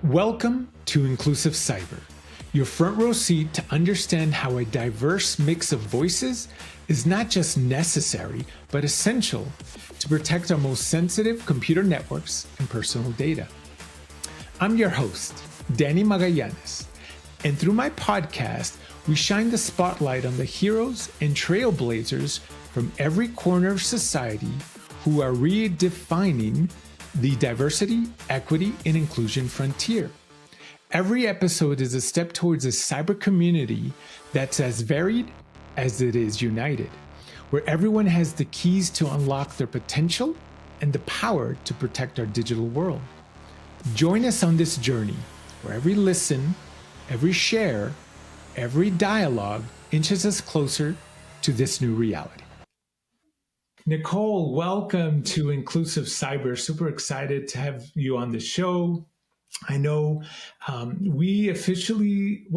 Welcome to Inclusive Cyber, your front row seat to understand how a diverse mix of voices is not just necessary, but essential to protect our most sensitive computer networks and personal data. I'm your host, Danny Magallanes, and through my podcast, we shine the spotlight on the heroes and trailblazers from every corner of society who are redefining the diversity, equity, and inclusion frontier. Every episode is a step towards a cyber community that's as varied as it is united, where everyone has the keys to unlock their potential and the power to protect our digital world. Join us on this journey where every listen, every share, every dialogue inches us closer to this new reality. Nicole, welcome to Inclusive Cyber. Super excited to have you on the show. I know we virtually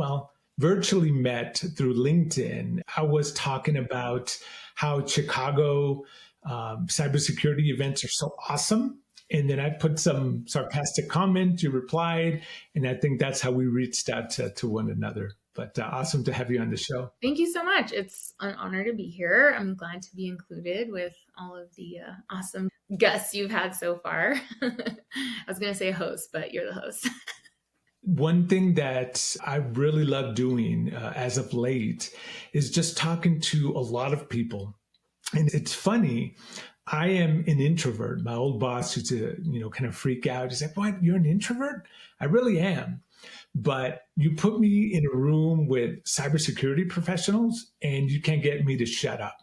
met through LinkedIn. I was talking about how Chicago cybersecurity events are so awesome. And then I put some sarcastic comment, you replied, and I think that's how we reached out to one another. But awesome to have you on the show. Thank you so much. It's an honor to be here. I'm glad to be included with all of the awesome guests you've had so far. I was going to say host, but you're the host. One thing that I really love doing as of late is just talking to a lot of people. And it's funny, I am an introvert. My old boss used to, kind of freak out. He's like, "What, you're an introvert?" I really am. But you put me in a room with cybersecurity professionals and you can't get me to shut up.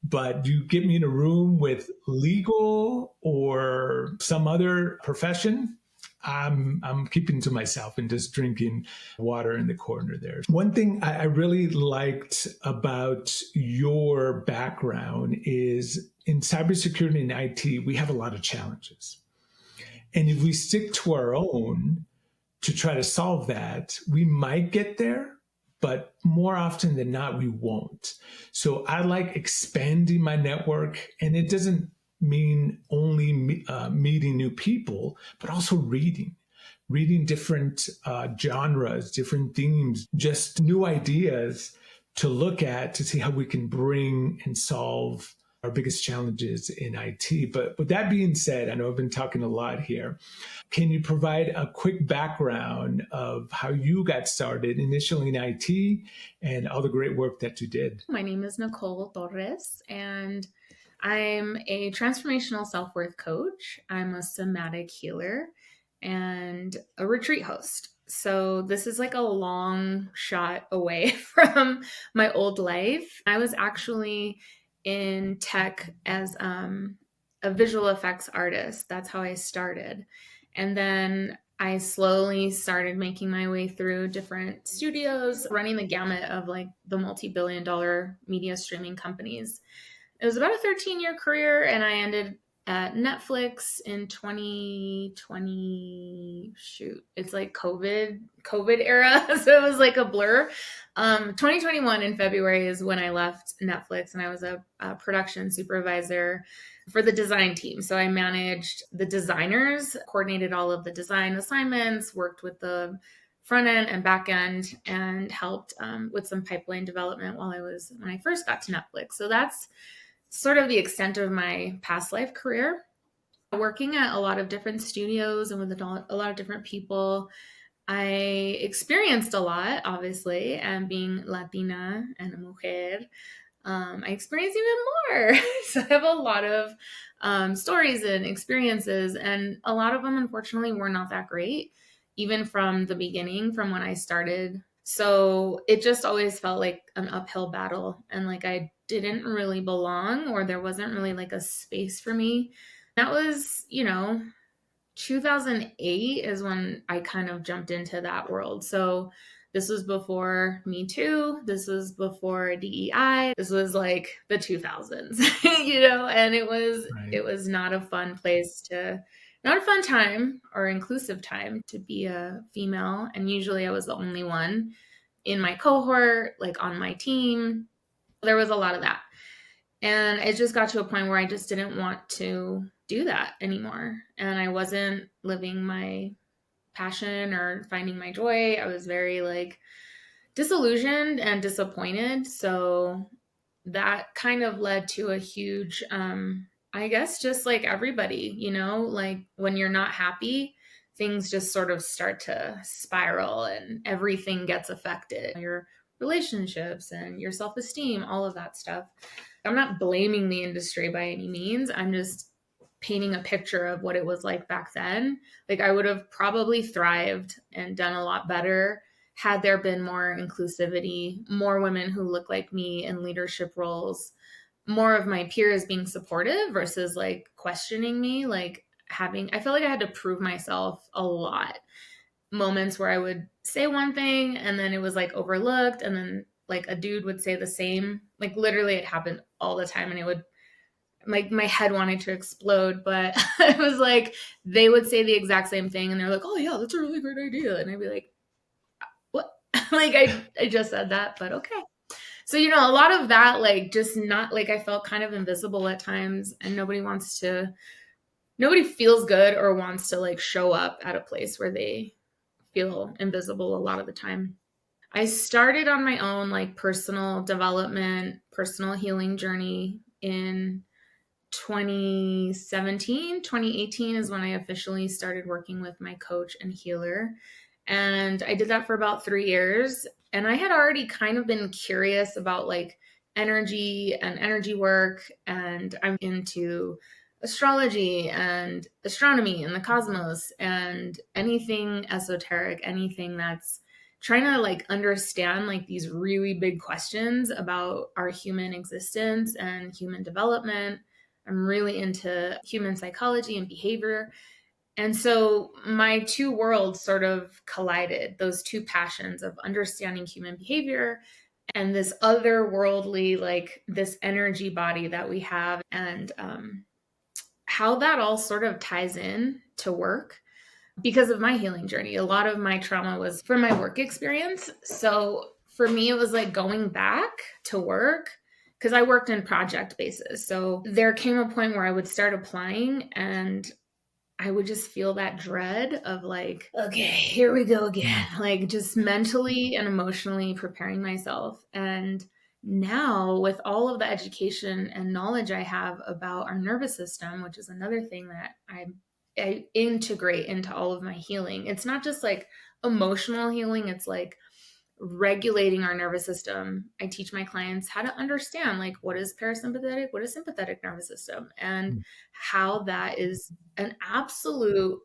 But you get me in a room with legal or some other profession, I'm keeping to myself and just drinking water in the corner there. One thing I really liked about your background is in cybersecurity and IT, we have a lot of challenges. And if we stick to our own to try to solve that, we might get there, but more often than not, we won't. So I like expanding my network, and it doesn't mean only meeting new people, but also reading different genres, different themes, just new ideas to look at to see how we can bring and solve our biggest challenges in IT. But with that being said, I know I've been talking a lot here. Can you provide a quick background of how you got started initially in IT and all the great work that you did? My name is Nicole Torres, and I'm a transformational self-worth coach. I'm a somatic healer and a retreat host. So this is like a long shot away from my old life. I was actually in tech as a visual effects artist. That's how I started. And then I slowly started making my way through different studios, running the gamut of like the multi-billion-dollar media streaming companies. It was about a 13-year career, and I ended at Netflix in 2020. Shoot, it's like COVID era, so it was like a blur. 2021 in February is when I left Netflix, and I was a production supervisor for the design team. So I managed the designers, coordinated all of the design assignments, worked with the front end and back end, and helped with some pipeline development when I first got to Netflix. So that's sort of the extent of my past life career. Working at a lot of different studios and with a lot of different people, I experienced a lot, obviously, and being Latina and a mujer, I experienced even more. So I have a lot of stories and experiences, and a lot of them, unfortunately, were not that great, even from the beginning, from when I started. So it just always felt like an uphill battle, and like I didn't really belong, or there wasn't really like a space for me. That was, 2008 is when I kind of jumped into that world. So this was before Me Too. This was before DEI. This was like the 2000s, and it was not a fun not a fun time or inclusive time to be a female. And usually I was the only one in my cohort, like on my team. There was a lot of that. And it just got to a point where I just didn't want to do that anymore. And I wasn't living my passion or finding my joy. I was very like disillusioned and disappointed. So that kind of led to a huge, I guess, just like everybody, like when you're not happy, things just sort of start to spiral and everything gets affected. Your relationships and your self esteem, all of that stuff. I'm not blaming the industry by any means. I'm just painting a picture of what it was like back then. Like I would have probably thrived and done a lot better had there been more inclusivity, more women who look like me in leadership roles, more of my peers being supportive versus like questioning me, like I felt like I had to prove myself a lot. Moments where I would say one thing and then it was like overlooked, and then like a dude would say the same. Like literally it happened all the time, and it would, like, my head wanted to explode, but it was like they would say the exact same thing and they're like, oh yeah, that's a really great idea. And I'd be like, what? Like I just said that, but okay. So, a lot of that, like, just not like I felt kind of invisible at times, and nobody feels good or wants to like show up at a place where they feel invisible a lot of the time. I started on my own like personal development, personal healing journey in 2017. 2018 is when I officially started working with my coach and healer. And I did that for about 3 years. And I had already kind of been curious about like energy and energy work. And I'm into astrology and astronomy and the cosmos and anything esoteric, anything that's trying to like understand like these really big questions about our human existence and human development. I'm really into human psychology and behavior. And so my two worlds sort of collided, those two passions of understanding human behavior and this otherworldly, like this energy body that we have, and how that all sort of ties in to work. Because of my healing journey, a lot of my trauma was from my work experience. So for me, it was like going back to work, because I worked in project basis. So there came a point where I would start applying and I would just feel that dread of like, okay, here we go again, like just mentally and emotionally preparing myself. And now, with all of the education and knowledge I have about our nervous system, which is another thing that I integrate into all of my healing, it's not just like emotional healing, it's like regulating our nervous system. I teach my clients how to understand like what is parasympathetic, what is sympathetic nervous system, and how that is an absolute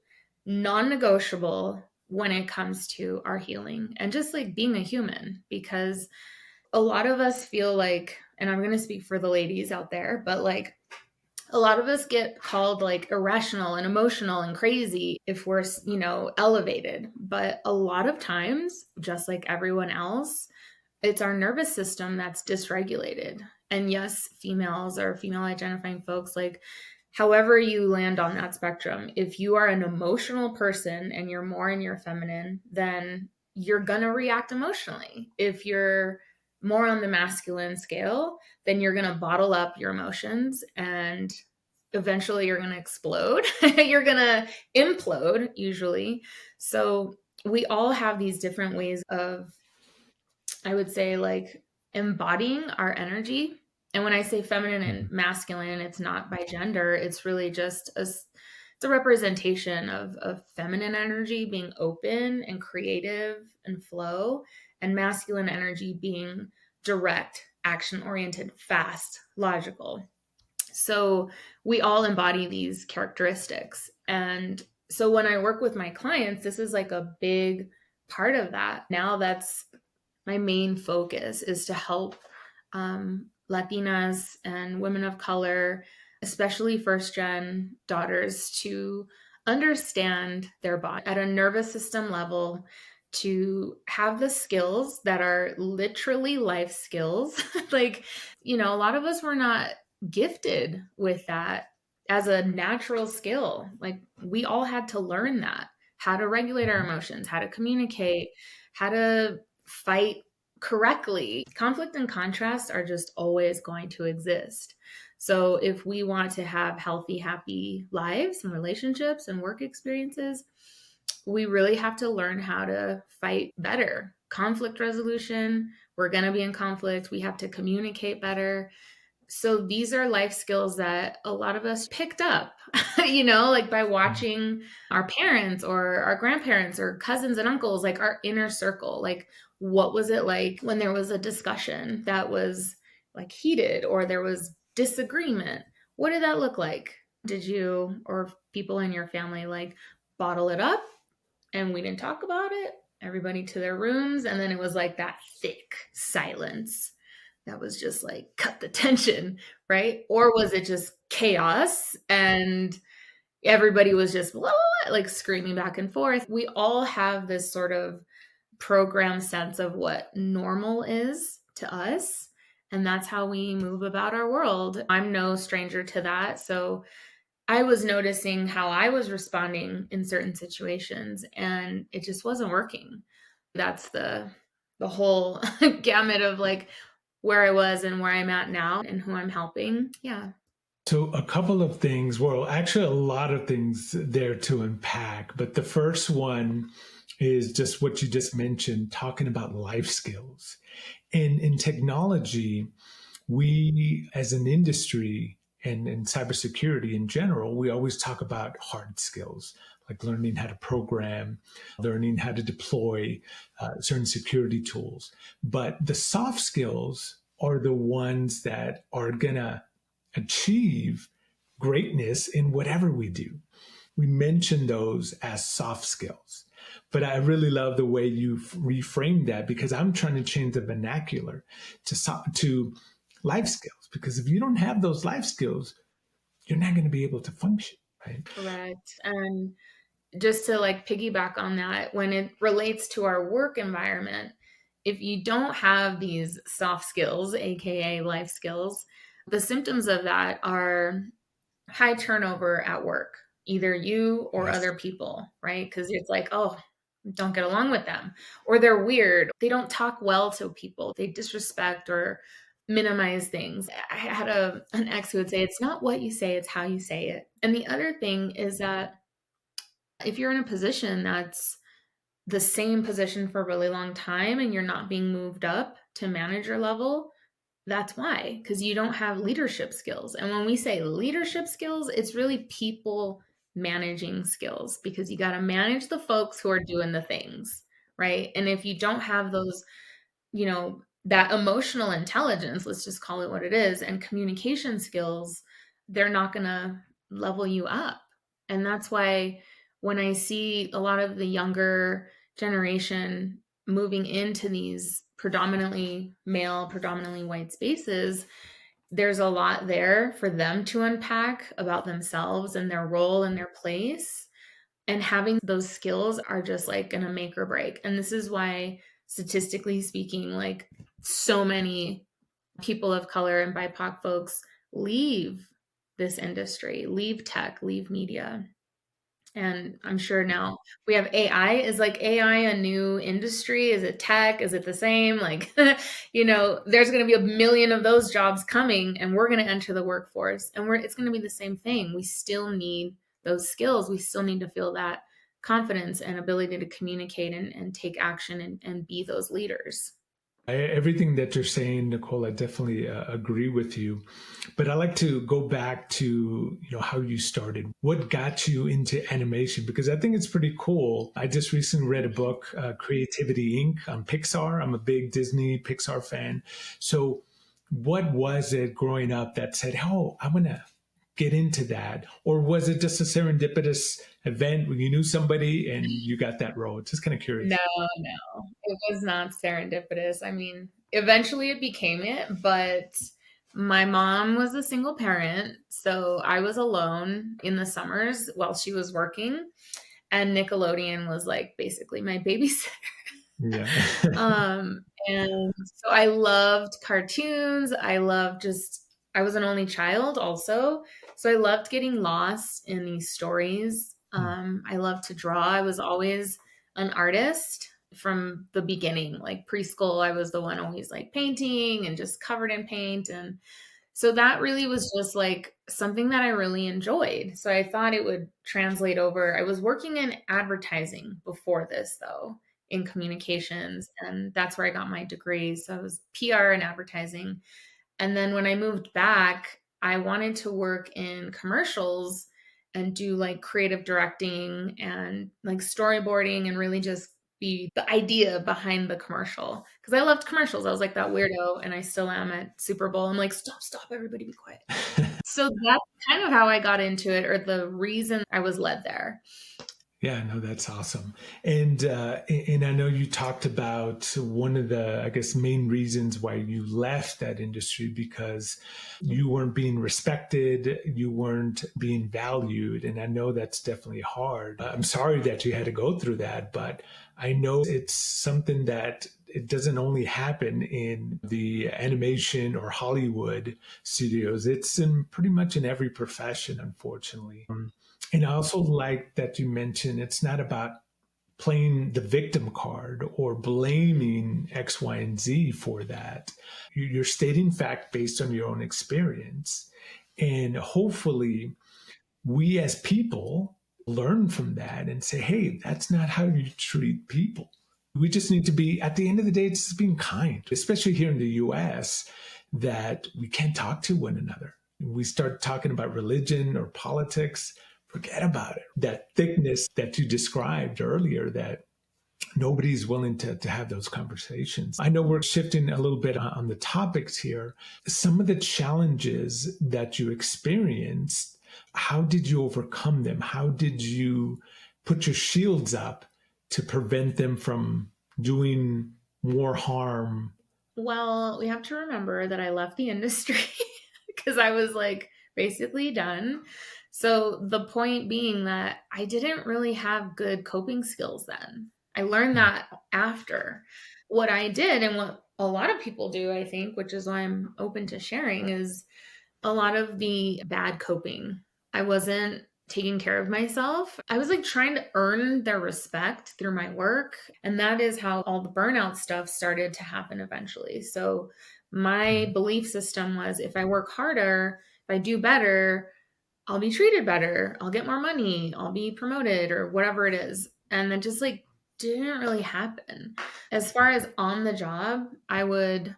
non-negotiable when it comes to our healing and just like being a human. Because a lot of us feel like, and I'm going to speak for the ladies out there, but like a lot of us get called like irrational and emotional and crazy if we're, elevated. But a lot of times, just like everyone else, it's our nervous system that's dysregulated. And yes, females or female identifying folks, like however you land on that spectrum, if you are an emotional person and you're more in your feminine, then you're going to react emotionally. If you're more on the masculine scale, then you're going to bottle up your emotions and eventually you're going to explode. You're going to implode usually. So we all have these different ways of, I would say, like embodying our energy. And when I say feminine and masculine, it's not by gender. It's really just it's a representation of feminine energy being open and creative and flow, and masculine energy being direct, action oriented, fast, logical. So we all embody these characteristics. And so when I work with my clients, this is like a big part of that. Now that's my main focus, is to help Latinas and women of color, especially first gen daughters, to understand their body at a nervous system level, to have the skills that are literally life skills. Like, a lot of us were not gifted with that as a natural skill. Like we all had to learn that, how to regulate our emotions, how to communicate, how to fight correctly. Conflict and contrast are just always going to exist. So if we want to have healthy, happy lives and relationships and work experiences, we really have to learn how to fight better. Conflict resolution, we're going to be in conflict. We have to communicate better. So these are life skills that a lot of us picked up, like by watching our parents or our grandparents or cousins and uncles, like our inner circle. Like, what was it like when there was a discussion that was like heated or there was disagreement? What did that look like? Did you or people in your family like bottle it up and we didn't talk about it? Everybody to their rooms. And then it was like that thick silence that was just like cut the tension, right? Or was it just chaos and everybody was just blah, blah, blah, like screaming back and forth? We all have this sort of program sense of what normal is to us. And that's how we move about our world. I'm no stranger to that. So I was noticing how I was responding in certain situations and it just wasn't working. That's the whole gamut of like where I was and where I'm at now and who I'm helping. Yeah. So, a couple of things, well, actually, a lot of things there to unpack. But the first one is just what you just mentioned, talking about life skills. In technology, we as an industry and in cybersecurity in general, we always talk about hard skills like learning how to program, learning how to deploy certain security tools. But the soft skills are the ones that are going to achieve greatness in whatever we do. We mention those as soft skills. But I really love the way you reframe that because I'm trying to change the vernacular to life skills. Because if you don't have those life skills, you're not going to be able to function, right? Correct. And just to like piggyback on that, when it relates to our work environment, if you don't have these soft skills, AKA life skills, the symptoms of that are high turnover at work, either you or Yes. other people, right? Because it's like, oh, don't get along with them, or they're weird. They don't talk well to people. They disrespect or minimize things. I had an ex who would say, it's not what you say, it's how you say it. And the other thing is that if you're in a position that's the same position for a really long time and you're not being moved up to manager level, that's why, because you don't have leadership skills. And when we say leadership skills, it's really people managing skills because you got to manage the folks who are doing the things, right? And if you don't have those, that emotional intelligence, let's just call it what it is, and communication skills, they're not going to level you up. And that's why when I see a lot of the younger generation moving into these predominantly male, predominantly white spaces, there's a lot there for them to unpack about themselves and their role and their place. And having those skills are just like going to make or break. And this is why, statistically speaking, like so many people of color and BIPOC folks leave this industry, leave tech, leave media. And I'm sure now we have AI. Is like AI a new industry? Is it tech? Is it the same? Like, there's going to be a million of those jobs coming and we're going to enter the workforce and it's going to be the same thing. We still need those skills. We still need to feel that confidence and ability to communicate and take action and be those leaders. Everything that you're saying, Nicole, I definitely agree with you. But I like to go back to how you started. What got you into animation? Because I think it's pretty cool. I just recently read a book, Creativity Inc. on Pixar. I'm a big Disney Pixar fan. So, what was it growing up that said, "Oh, I'm gonna get into that," or was it just a serendipitous event when you knew somebody and you got that role? Just kind of curious. No, it was not serendipitous. I mean, eventually it became it, but my mom was a single parent, so I was alone in the summers while she was working, and Nickelodeon was like basically my babysitter. Yeah. And so I loved cartoons. I was an only child also. So I loved getting lost in these stories. I loved to draw. I was always an artist from the beginning, like preschool. I was the one always like painting and just covered in paint. And So that really was just like something that I really enjoyed. So I thought it would translate over. I was working in advertising before this, though, in communications, and that's where I got my degree. So I was PR and advertising. And then when I moved back, I wanted to work in commercials and do like creative directing and like storyboarding and really just be the idea behind the commercial. Because I loved commercials. I was like that weirdo, and I still am at Super Bowl. I'm like, stop, stop, everybody be quiet. So that's kind of how I got into it, or the reason I was led there. Yeah, no, that's awesome. And I know you talked about one of the, I guess, main reasons why you left that industry because you weren't being respected, you weren't being valued, and I know that's definitely hard. I'm sorry that you had to go through that, but I know it's something that it doesn't only happen in the animation or Hollywood studios. It's in pretty much in every profession, unfortunately. And I also like that you mentioned it's not about playing the victim card or blaming X, Y, and Z for that. You're stating fact based on your own experience. And hopefully, we as people learn from that and say, hey, that's not how you treat people. We just need to be, at the end of the day, it's just being kind, especially here in the US, that we can't talk to one another. We start talking about religion or politics, forget about it. That thickness that you described earlier, that nobody's willing to have those conversations. I know we're shifting a little bit on the topics here. Some of the challenges that you experienced, how did you overcome them? How did you put your shields up to prevent them from doing more harm? Well, we have to remember that I left the industry because I was like basically done. So the point being that I didn't really have good coping skills then. I learned that after. What I did and what a lot of people do, I think, which is why I'm open to sharing, is a lot of the bad coping. I wasn't taking care of myself. I was like trying to earn their respect through my work. And that is how all the burnout stuff started to happen eventually. So my belief system was if I work harder, if I do better, I'll be treated better. I'll get more money. I'll be promoted or whatever it is. And that just like didn't really happen. As far as on the job, I was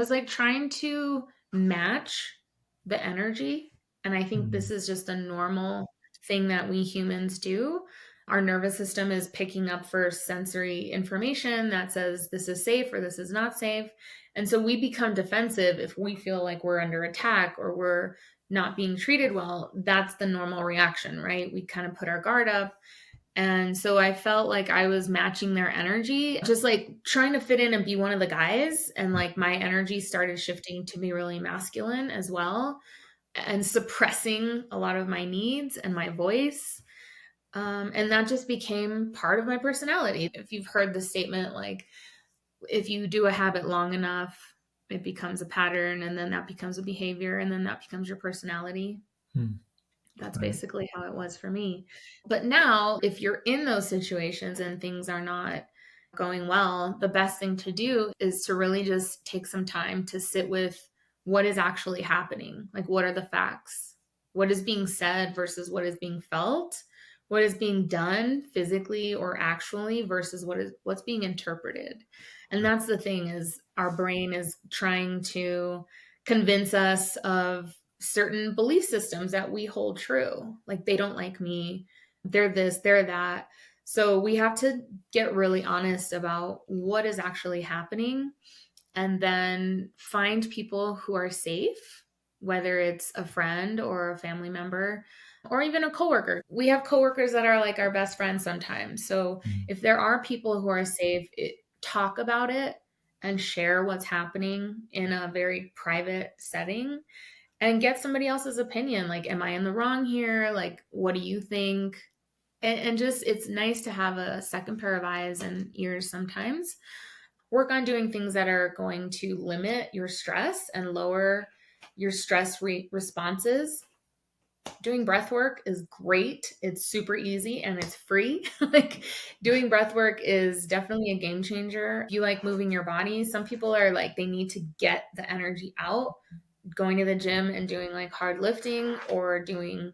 like trying to match the energy. And I think this Mm, is just a normal thing that we humans do. Our nervous system is picking up for sensory information that says this is safe or this is not safe. And so we become defensive if we feel like we're under attack or we're not being treated well. That's the normal reaction, right? We kind of put our guard up. And so I felt like I was matching their energy, just like trying to fit in and be one of the guys. And like my energy started shifting to be really masculine as well and suppressing a lot of my needs and my voice. And that just became part of my personality. If you've heard the statement, like, if you do a habit long enough, it becomes a pattern, and then that becomes a behavior, and then that becomes your personality. mm, That's right. basically how it was for me. But now, if you're in those situations and things are not going well, the best thing to do is to really just take some time to sit with what is actually happening. Like, what are the facts? What is being said versus what is being felt? What is being done physically or actually versus what's being interpreted? And that's the thing, is our brain is trying to convince us of certain belief systems that we hold true. Like, they don't like me, they're this, they're that. So we have to get really honest about what is actually happening and then find people who are safe, whether it's a friend or a family member or even a coworker. We have coworkers that are like our best friends sometimes. So Mm, if there are people who are safe, talk about it and share what's happening in a very private setting and get somebody else's opinion. Like, am I in the wrong here? Like, what do you think? And just, it's nice to have a second pair of eyes and ears sometimes. Work on doing things that are going to limit your stress and lower your stress responses. Doing breath work is great. It's super easy and it's free. Like, doing breath work is definitely a game changer. If you like moving your body, some people are like, they need to get the energy out. going to the gym and doing like hard lifting or doing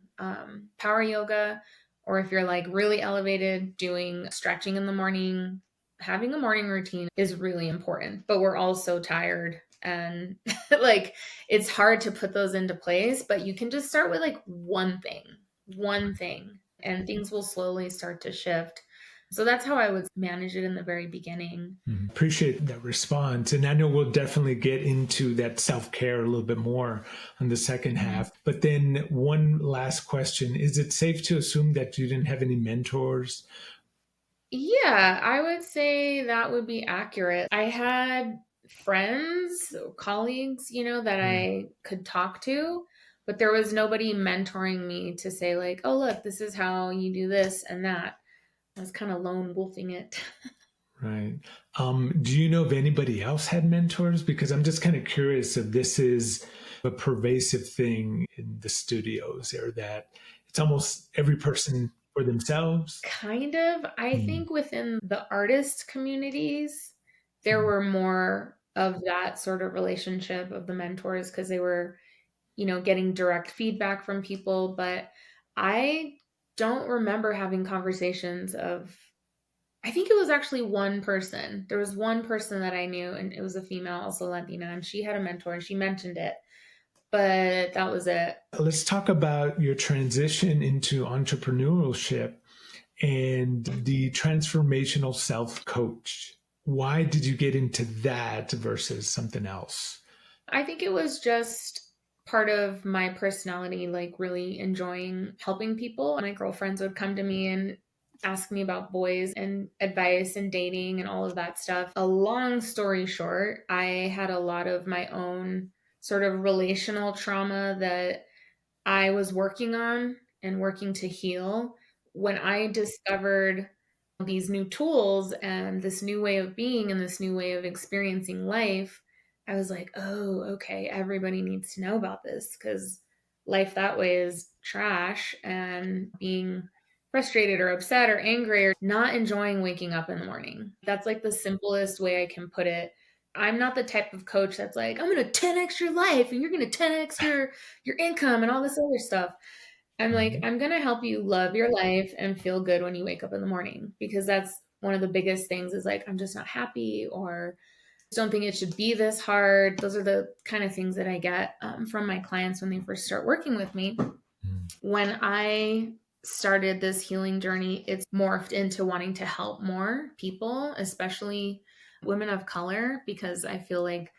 power yoga, or if you're like really elevated, doing stretching in the morning. Having a morning routine is really important, but we're all so tired and like it's hard to put those into place, but you can just start with like one thing, and things will slowly start to shift. So that's how I would manage it in the very beginning. Appreciate that response. And I know we'll definitely get into that self care a little bit more on the second half. But then, one last question: is it safe to assume that you didn't have any mentors? Yeah, I would say that would be accurate. I had friends, colleagues, that Yeah. I could talk to, but there was nobody mentoring me to say, like, oh, look, this is how you do this and that. I was kind of lone wolfing it. Right. Do you know if anybody else had mentors? Because I'm just kind of curious if this is a pervasive thing in the studios, or that it's almost every person for themselves. Kind of. I Mm, think within the artist communities, there mm, were more of that sort of relationship of the mentors because they were, getting direct feedback from people. But I don't remember having conversations of, I think it was actually one person. There was one person that I knew, and it was a female, also Latina, and she had a mentor and she mentioned it, but that was it. Let's talk about your transition into entrepreneurship and the transformational self coach. Why did you get into that versus something else? I think it was just part of my personality, like really enjoying helping people. My girlfriends would come to me and ask me about boys and advice and dating and all of that stuff. A long story short, I had a lot of my own sort of relational trauma that I was working on and working to heal. When I discovered these new tools and this new way of being and this new way of experiencing life, I was like, oh, okay, everybody needs to know about this because life that way is trash, and being frustrated or upset or angry or not enjoying waking up in the morning. That's like the simplest way I can put it. I'm not the type of coach that's like, I'm going to 10x your life and you're going to 10x your income and all this other stuff. I'm like, Mhm. I'm going to help you love your life and feel good when you wake up in the morning, because that's one of the biggest things is like, I'm just not happy, or don't think it should be this hard. Those are the kind of things that I get from my clients when they first start working with me. When I started this healing journey, it's morphed into wanting to help more people, especially women of color, because I feel like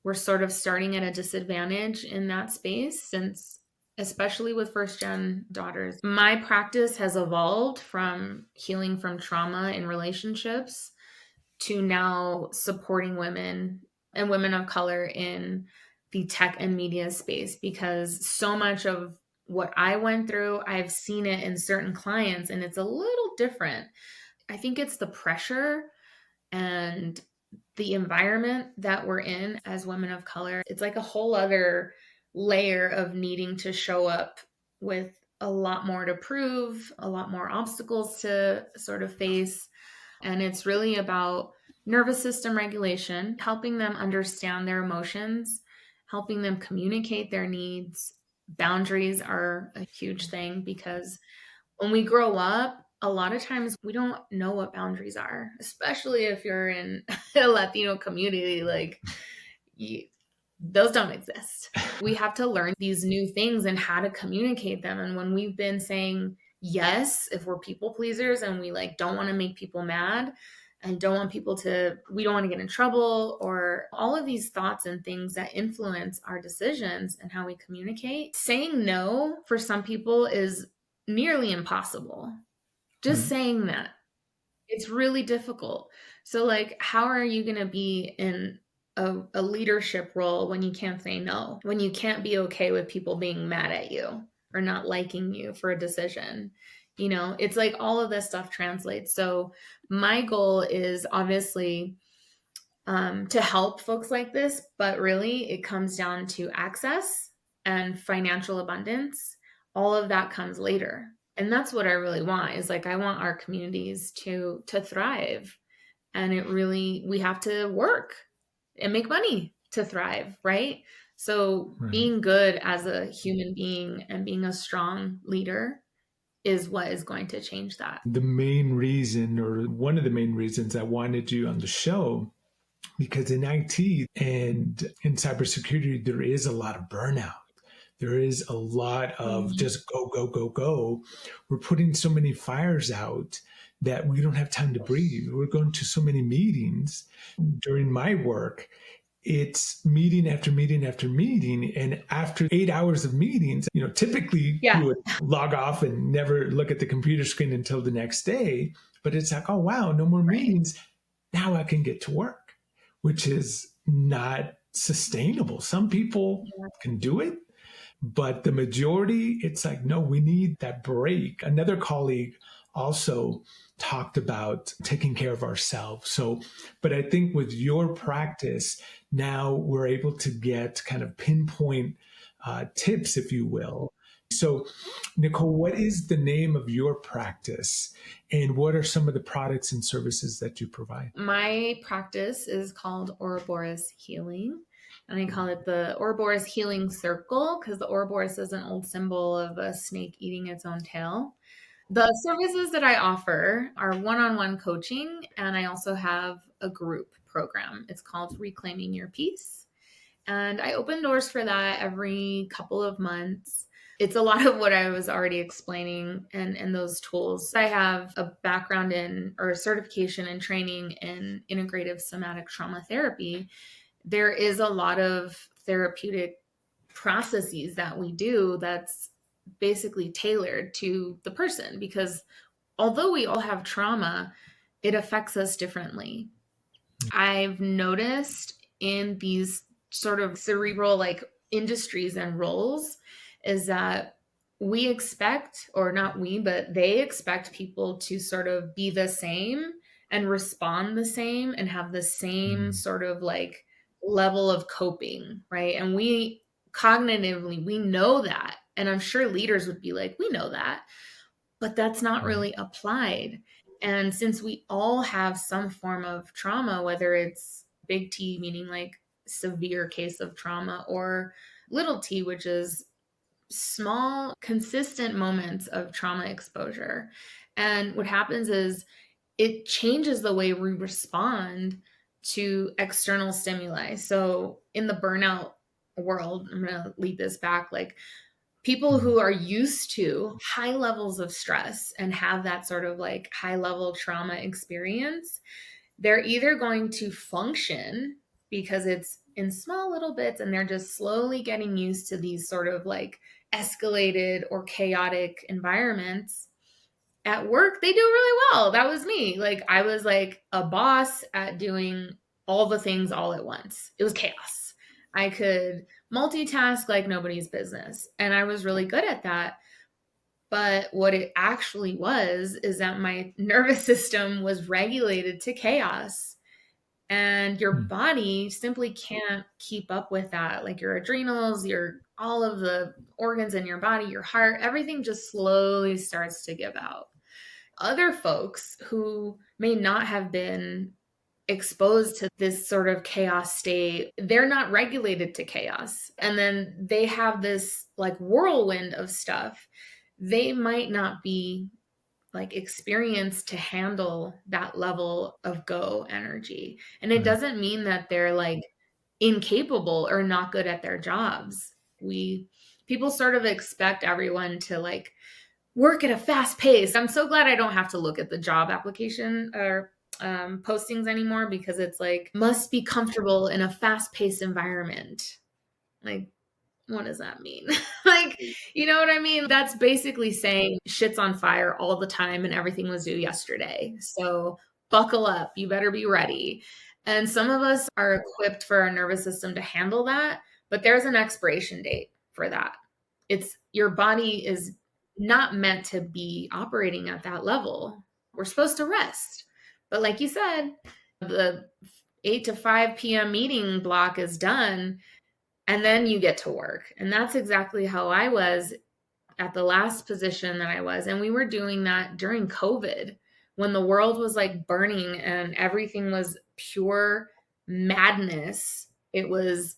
we're sort of starting at a disadvantage in that space, since especially with first gen daughters. My practice has evolved from healing from trauma in relationships to now supporting women and women of color in the tech and media space, because so much of what I went through, I've seen it in certain clients and it's a little different. I think it's the pressure and the environment that we're in as women of color. It's like a whole other layer of needing to show up with a lot more to prove, a lot more obstacles to sort of face. And it's really about nervous system regulation, helping them understand their emotions, helping them communicate their needs. Boundaries are a huge thing because when we grow up, a lot of times we don't know what boundaries are, especially if you're in a Latino community. Like, you, those don't exist. We have to learn these new things and how to communicate them. And when we've been saying yes, if we're people pleasers and we like don't want to make people mad and don't want people to, we don't want to get in trouble, or all of these thoughts and things that influence our decisions and how we communicate, saying no for some people is nearly impossible. Just Right. saying that, it's really difficult. So, like, how are you going to be in a leadership role when you can't say no, when you can't be okay with people being mad at you or not liking you for a decision? It's like all of this stuff translates. So, my goal is obviously to help folks like this, but really it comes down to access and financial abundance. All of that comes later. And that's what I really want, is like I want our communities to thrive. And it really, we have to work and make money to thrive, right? So Right. being good as a human being and being a strong leader is what is going to change that. The main reason, or one of the main reasons I wanted you on the show, because in IT and in cybersecurity, there is a lot of burnout. There is a lot of Mhm. just go, go, go, go. We're putting so many fires out that we don't have time to breathe. We're going to so many meetings during my work. It's meeting after meeting after meeting. And after 8 hours of meetings, typically Yeah. you would log off and never look at the computer screen until the next day. But it's like, oh, wow, no more Right. meetings. Now I can get to work, which is not sustainable. Some people Yeah. can do it, but the majority, it's like, no, we need that break. Another colleague also talked about taking care of ourselves. So, but I think with your practice, now we're able to get kind of pinpoint tips, if you will. So, Nicole, what is the name of your practice and what are some of the products and services that you provide? My practice is called Ouroboros Healing. And I call it the Ouroboros Healing Circle because the Ouroboros is an old symbol of a snake eating its own tail. The services that I offer are one on one coaching, and I also have a group program. It's called Reclaiming Your Peace. And I open doors for that every couple of months. It's a lot of what I was already explaining and those tools. I have a background in or certification and training in integrative somatic trauma therapy. There is a lot of therapeutic processes that we do that's basically tailored to the person because although we all have trauma, it affects us differently. I've noticed in these sort of cerebral like industries and roles is that we expect, or not we, but they expect people to sort of be the same and respond the same and have the same Mm, sort of like level of coping, right? And we cognitively, we know that. And I'm sure leaders would be like, we know that, but that's not right. really applied. And since we all have some form of trauma, whether it's big T, meaning like severe case of trauma, or little t, which is small, consistent moments of trauma exposure. And what happens is it changes the way we respond to external stimuli. So in the burnout world, I'm going to lead this back like people Mm, who are used to high levels of stress and have that sort of like high level trauma experience, they're either going to function because it's in small little bits and they're just slowly getting used to these sort of like escalated or chaotic environments. At work, they do really well. That was me. Like, I was like a boss at doing all the things all at once. It was chaos. I could multitask like nobody's business. And I was really good at that. But what it actually was is that my nervous system was regulated to chaos. And your mm, body simply can't keep up with that. Like your adrenals, your all of the organs in your body, your heart, everything just slowly starts to give out. Other folks who may not have been exposed to this sort of chaos state, they're not regulated to chaos. And then they have this like whirlwind of stuff. They might not be like experienced to handle that level of go energy. And it right. doesn't mean that they're like incapable or not good at their jobs. We people sort of expect everyone to like work at a fast pace. I'm so glad I don't have to look at the job application or postings anymore because it's like must be comfortable in a fast paced environment. Like, what does that mean? Like, you know what I mean? That's basically saying shit's on fire all the time and everything was due yesterday. So buckle up. You better be ready. And some of us are equipped for our nervous system to handle that, but there's an expiration date for that. It's your body is not meant to be operating at that level. We're supposed to rest. But like you said, the 8 to 5 p.m. meeting block is done and then you get to work. And that's exactly how I was at the last position that I was. And we were doing that during COVID when the world was like burning and everything was pure madness. It was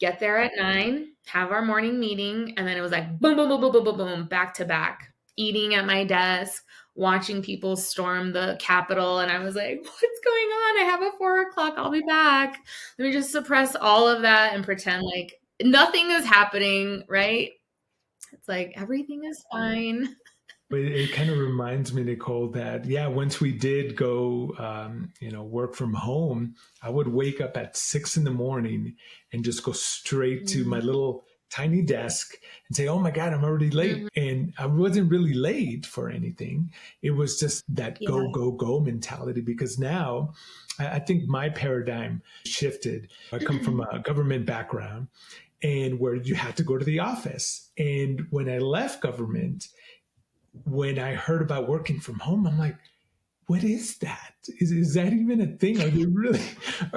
get there at 9, have our morning meeting, and then it was like boom, boom, boom, boom, boom, boom, boom, back to back, eating at my desk, watching people storm the Capitol. And I was like, what's going on? I have a 4 o'clock. I'll be back. Let me just suppress all of that and pretend like nothing is happening, right? It's like everything is fine. It kind of reminds me, Nicole, that yeah, once we did go, work from home, I would wake up at 6 in the morning and just go straight to my Mhm. little tiny desk and say, "Oh my God, I'm already late." Mhm. And I wasn't really late for anything. It was just that Yeah. go, go, go mentality. Because now I think my paradigm shifted. I come from a government background and where you had to go to the office. And when I left government, when I heard about working from home, I'm like, what is that? Is that even a thing? Are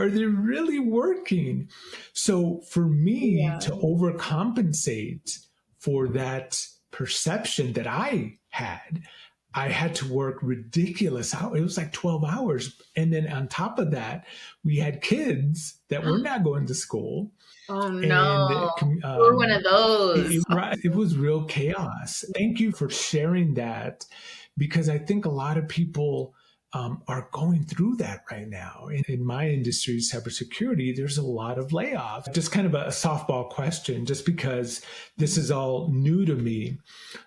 they really working? So for me Yeah. to overcompensate for that perception that I had to work ridiculous hours. It was like 12 hours. And then on top of that, we had kids that were not going to school. Oh And no. We're one of those. it was real chaos. Thank you for sharing that, because I think a lot of people are going through that right now. In my industry, cybersecurity, there's a lot of layoffs. Just kind of a softball question, just because this is all new to me.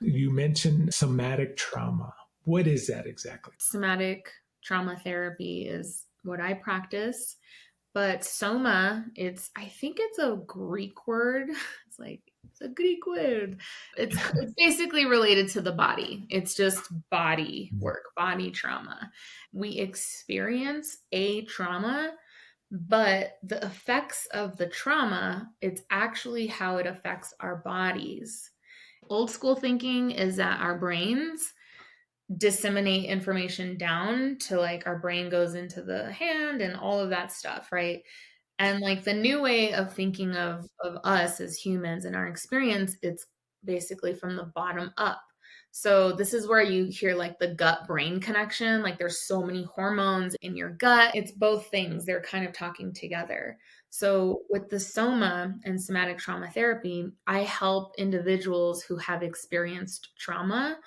You mentioned somatic trauma. What is that exactly? Somatic trauma therapy is what I practice. But soma, I think it's a Greek word. It's a Greek word. It's basically related to the body. It's just body work, body trauma. We experience a trauma, but the effects of the trauma, it's actually how it affects our bodies. Old school thinking is that our brains disseminate information down to like our brain goes into the hand and all of that stuff, right? And like the new way of thinking of us as humans and our experience, it's basically from the bottom up. So this is where you hear like the gut brain connection, like there's so many hormones in your gut. It's both things. They're kind of talking together. So with the soma and somatic trauma therapy, I help individuals who have experienced trauma,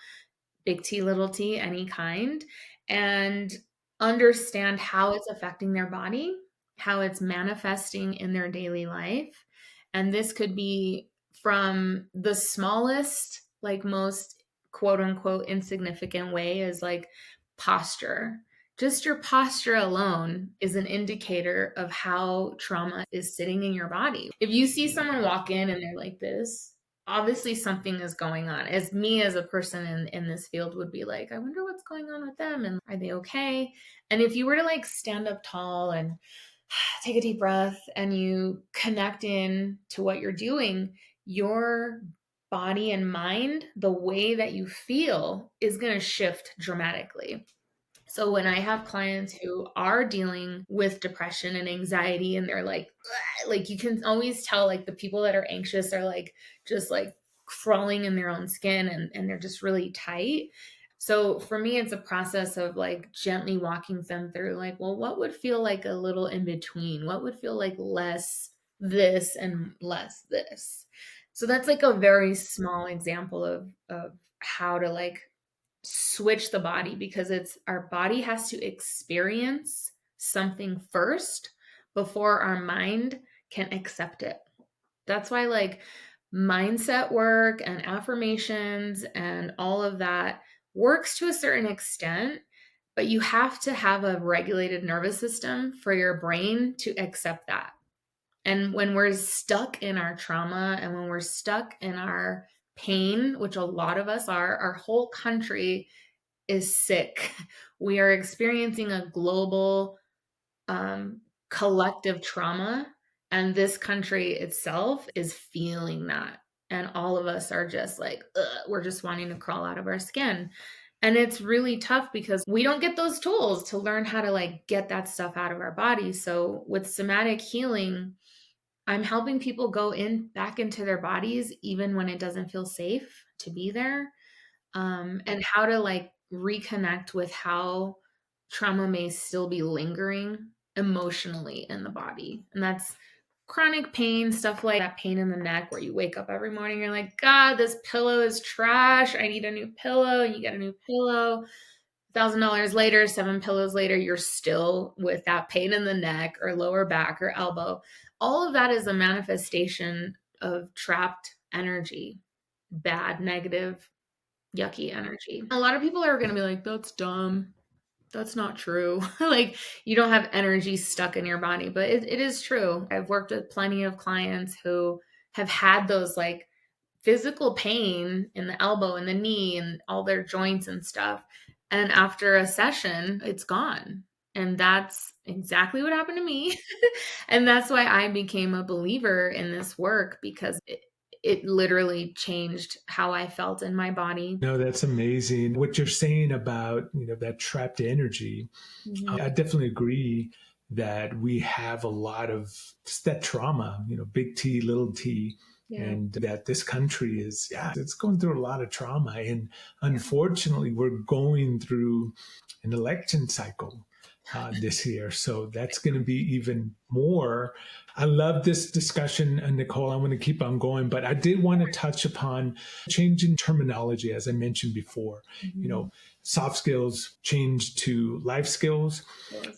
big T, little t, any kind, and understand how it's affecting their body, how it's manifesting in their daily life. And this could be from the smallest, like most quote unquote insignificant way, is like posture. Just your posture alone is an indicator of how trauma is sitting in your body. If you see someone walk in and they're like this, obviously something is going on. As me as a person in this field would be like, I wonder what's going on with them and are they okay? And if you were to like stand up tall and take a deep breath and you connect in to what you're doing, your body and mind, the way that you feel is going to shift dramatically. So when I have clients who are dealing with depression and anxiety and they're like, "Ugh," like you can always tell like the people that are anxious are like just like crawling in their own skin and they're just really tight. So for me, it's a process of like gently walking them through like, well, what would feel like a little in between? What would feel like less this and less this? So that's like a very small example of how to like switch the body, because it's our body has to experience something first before our mind can accept it. That's why like mindset work and affirmations and all of that works to a certain extent, but you have to have a regulated nervous system for your brain to accept that. And when we're stuck in our trauma and when we're stuck in our pain, which a lot of us are, our whole country is sick. We are experiencing a global collective trauma, and this country itself is feeling that. And all of us are just like, ugh, we're just wanting to crawl out of our skin. And it's really tough because we don't get those tools to learn how to like get that stuff out of our body. So with somatic healing, I'm helping people go in back into their bodies even when it doesn't feel safe to be there, and how to like reconnect with how trauma may still be lingering emotionally in the body. And that's chronic pain, stuff like that pain in the neck where you wake up every morning, you're like, God, this pillow is trash. I need a new pillow. And you get a new pillow. $1,000 later, 7 pillows later, you're still with that pain in the neck or lower back or elbow. All of that is a manifestation of trapped energy, bad, negative, yucky energy. A lot of people are going to be like, that's dumb. That's not true. Like, you don't have energy stuck in your body, but it is true. I've worked with plenty of clients who have had those like physical pain in the elbow and the knee and all their joints and stuff. And after a session, it's gone. And that's exactly what happened to me. And that's why I became a believer in this work, because it literally changed how I felt in my body. No, that's amazing. What you're saying about, that trapped energy, I definitely agree that we have a lot of just that trauma, big T, little t. Yeah. And that this country is, it's going through a lot of trauma. And unfortunately, we're going through an election cycle this year. So that's going to be even more. I love this discussion, Nicole. I want to keep on going, but I did want to touch upon changing terminology, as I mentioned before. Soft skills change to life skills.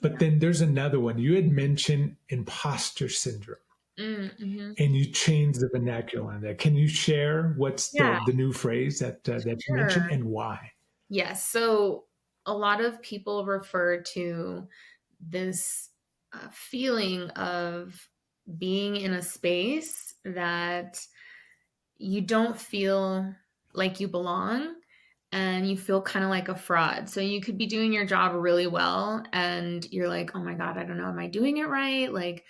But then there's another one. You had mentioned imposter syndrome. Mm-hmm. And you changed the vernacular on that. Can you share what's the new phrase that you mentioned and why? Yes. So a lot of people refer to this feeling of being in a space that you don't feel like you belong and you feel kind of like a fraud. So you could be doing your job really well and you're like, oh my God, I don't know, am I doing it right? Like,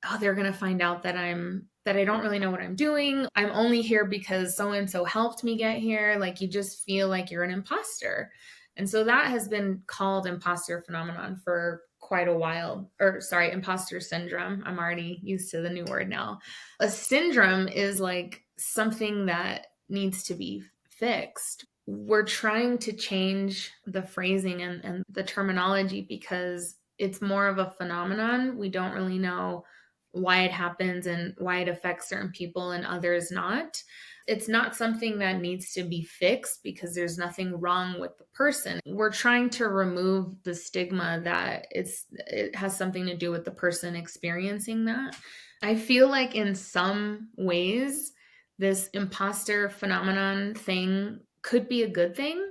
oh, they're going to find out that I don't really know what I'm doing. I'm only here because so-and-so helped me get here. Like, you just feel like you're an imposter. And so that has been called imposter phenomenon for quite a while, imposter syndrome. I'm already used to the new word now. A syndrome is like something that needs to be fixed. We're trying to change the phrasing and the terminology because it's more of a phenomenon. We don't really know why it happens and why it affects certain people and others not. It's not something that needs to be fixed because there's nothing wrong with the person. We're trying to remove the stigma that it has something to do with the person experiencing that. I feel like in some ways, this imposter phenomenon thing could be a good thing.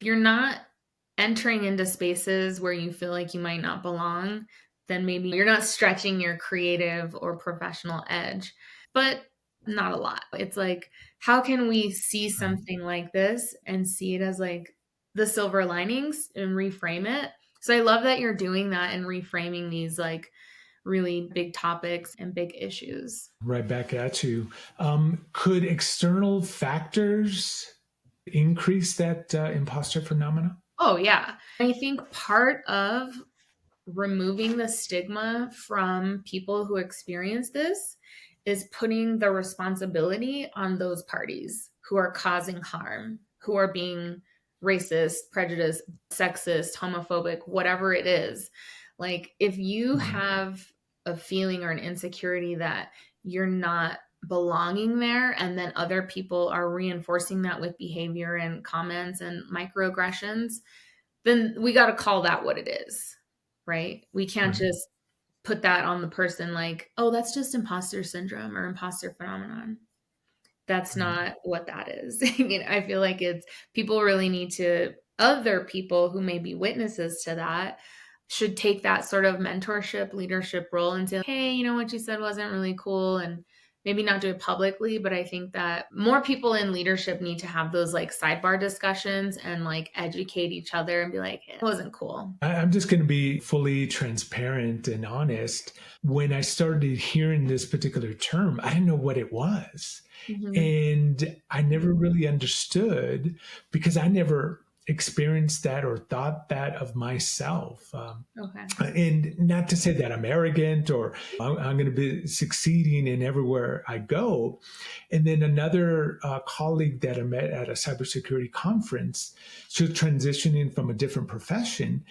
You're not entering into spaces where you feel like you might not belong, then maybe you're not stretching your creative or professional edge, but not a lot. It's like, how can we see something like this and see it as like the silver linings and reframe it? So I love that you're doing that and reframing these like really big topics and big issues. Right back at you. Could external factors increase that imposter phenomena? Oh, yeah. I think part of removing the stigma from people who experience this is putting the responsibility on those parties who are causing harm, who are being racist, prejudiced, sexist, homophobic, whatever it is. Like, if you have a feeling or an insecurity that you're not belonging there, and then other people are reinforcing that with behavior and comments and microaggressions, then we got to call that what it is. Right? We can't just put that on the person like, oh, that's just imposter syndrome or imposter phenomenon. That's not what that is. I feel like people really need to, other people who may be witnesses to that should take that sort of mentorship, leadership role and say, hey, what you said wasn't really cool, and maybe not do it publicly, but I think that more people in leadership need to have those like sidebar discussions and like educate each other and be like, it wasn't cool. I'm just going to be fully transparent and honest. When I started hearing this particular term, I didn't know what it was. And I never really understood because I never experienced that or thought that of myself. And not to say that I'm arrogant or I'm going to be succeeding in everywhere I go. And then another colleague that I met at a cybersecurity conference, she was transitioning from a different profession.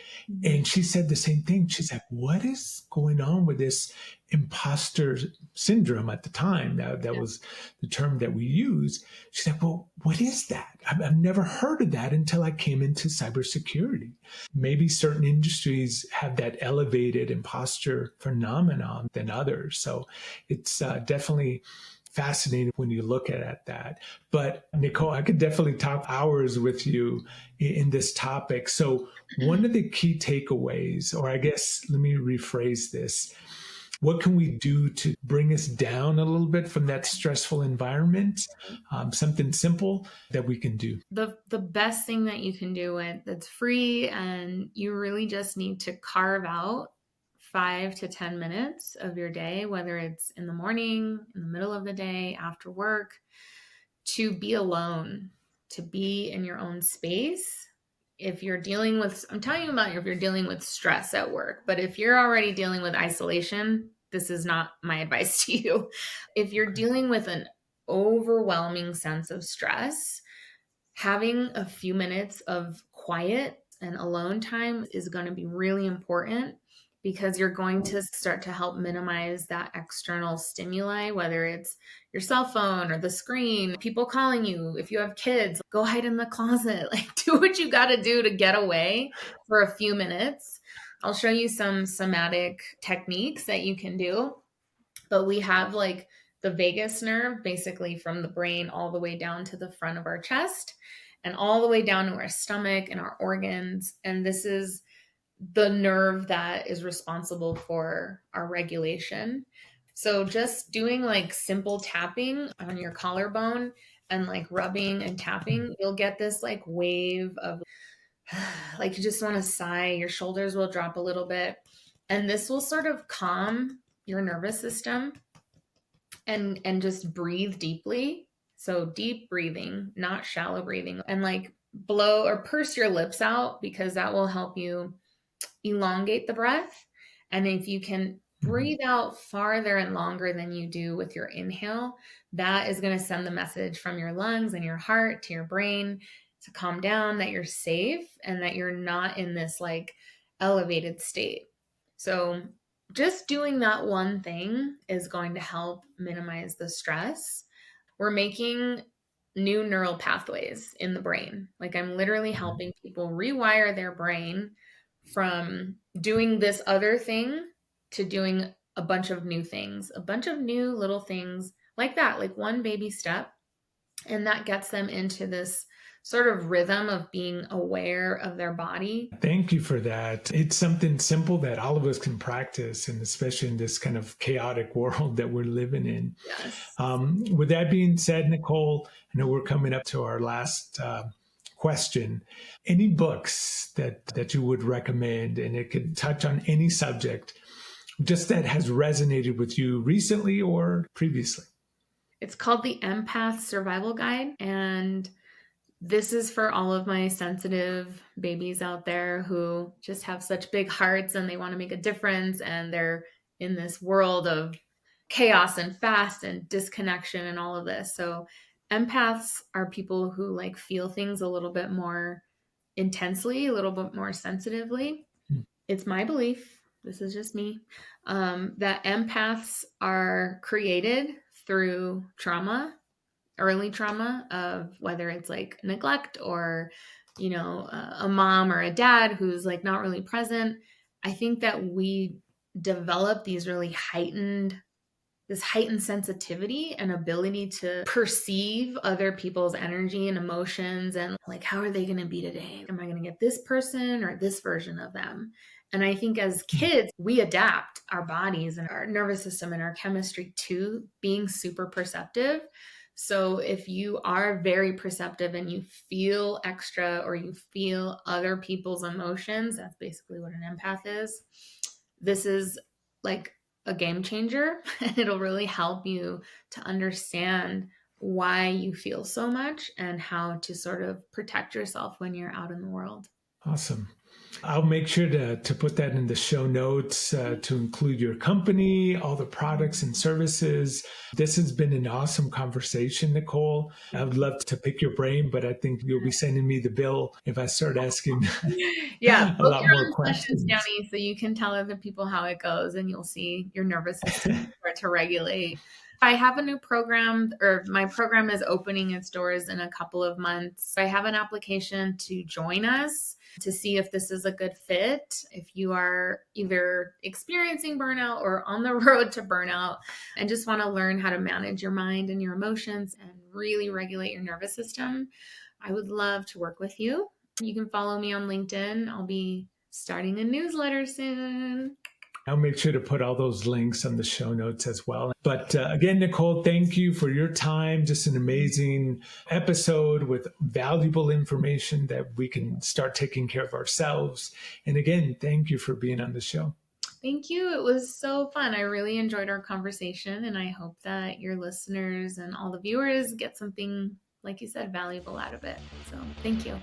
And she said the same thing. She's like, what is going on with this imposter syndrome at the time. That Yeah. was the term that we use. She said, well, what is that? I've never heard of that until I came into cybersecurity. Maybe certain industries have that elevated imposter phenomenon than others. So it's definitely fascinating when you look at that. But Nicole, I could definitely talk hours with you in this topic. So one of the key takeaways, or I guess let me rephrase this, what can we do to bring us down a little bit from that stressful environment? Something simple that we can do. The best thing that you can do that's free, and you really just need to carve out 5 to 10 minutes of your day, whether it's in the morning, in the middle of the day, after work, to be alone, to be in your own space. If you're dealing with, I'm telling you about if you're dealing with stress at work, but if you're already dealing with isolation, this is not my advice to you. If you're dealing with an overwhelming sense of stress, having a few minutes of quiet and alone time is going to be really important, because you're going to start to help minimize that external stimuli, whether it's your cell phone or the screen, people calling you. If you have kids, go hide in the closet, like do what you got to do to get away for a few minutes. I'll show you some somatic techniques that you can do, but we have like the vagus nerve basically from the brain all the way down to the front of our chest and all the way down to our stomach and our organs. And this is the nerve that is responsible for our regulation. So just doing like simple tapping on your collarbone and like rubbing and tapping, you'll get this like wave of like you just want to sigh, your shoulders will drop a little bit. And this will sort of calm your nervous system, and just breathe deeply. So deep breathing, not shallow breathing. And like blow or purse your lips out, because that will help you elongate the breath. And if you can breathe out farther and longer than you do with your inhale, that is going to send the message from your lungs and your heart to your brain to calm down, that you're safe and that you're not in this like elevated state. So just doing that one thing is going to help minimize the stress. We're making new neural pathways in the brain. Like I'm literally helping people rewire their brain from doing this other thing to doing a bunch of new things, a bunch of new little things like that, like one baby step. And that gets them into this sort of rhythm of being aware of their body. Thank you for that. It's something simple that all of us can practice, and especially in this kind of chaotic world that we're living in. Yes. With that being said, Nicole, I know we're coming up to our last question. Any books that you would recommend, and it could touch on any subject, just that has resonated with you recently or previously? It's called the Empath Survival Guide. And this is for all of my sensitive babies out there who just have such big hearts and they want to make a difference. And they're in this world of chaos and fast and disconnection and all of this. So empaths are people who like feel things a little bit more intensely, a little bit more sensitively. It's my belief, this is just me, that empaths are created through trauma, early trauma of whether it's like neglect or, a mom or a dad who's like not really present. I think that we develop this heightened sensitivity and ability to perceive other people's energy and emotions, and like, how are they going to be today? Am I going to get this person or this version of them? And I think as kids, we adapt our bodies and our nervous system and our chemistry to being super perceptive. So if you are very perceptive and you feel extra or you feel other people's emotions, that's basically what an empath is. This is like a game changer, and it'll really help you to understand why you feel so much and how to sort of protect yourself when you're out in the world. Awesome. I'll make sure to put that in the show notes to include your company, all the products and services. This has been an awesome conversation, Nicole. I would love to pick your brain, but I think you'll be sending me the bill if I start asking Yeah, a book lot your more own sessions, questions. Downey, so you can tell other people how it goes and you'll see your nervous system start to regulate. I have a new program, or my program is opening its doors in a couple of months. I have an application to join us to see if this is a good fit. If you are either experiencing burnout or on the road to burnout and just want to learn how to manage your mind and your emotions and really regulate your nervous system, I would love to work with you. You can follow me on LinkedIn. I'll be starting a newsletter soon. I'll make sure to put all those links on the show notes as well. But again, Nicole, thank you for your time. Just an amazing episode with valuable information that we can start taking care of ourselves. And again, thank you for being on the show. Thank you. It was so fun. I really enjoyed our conversation, and I hope that your listeners and all the viewers get something, like you said, valuable out of it. So thank you.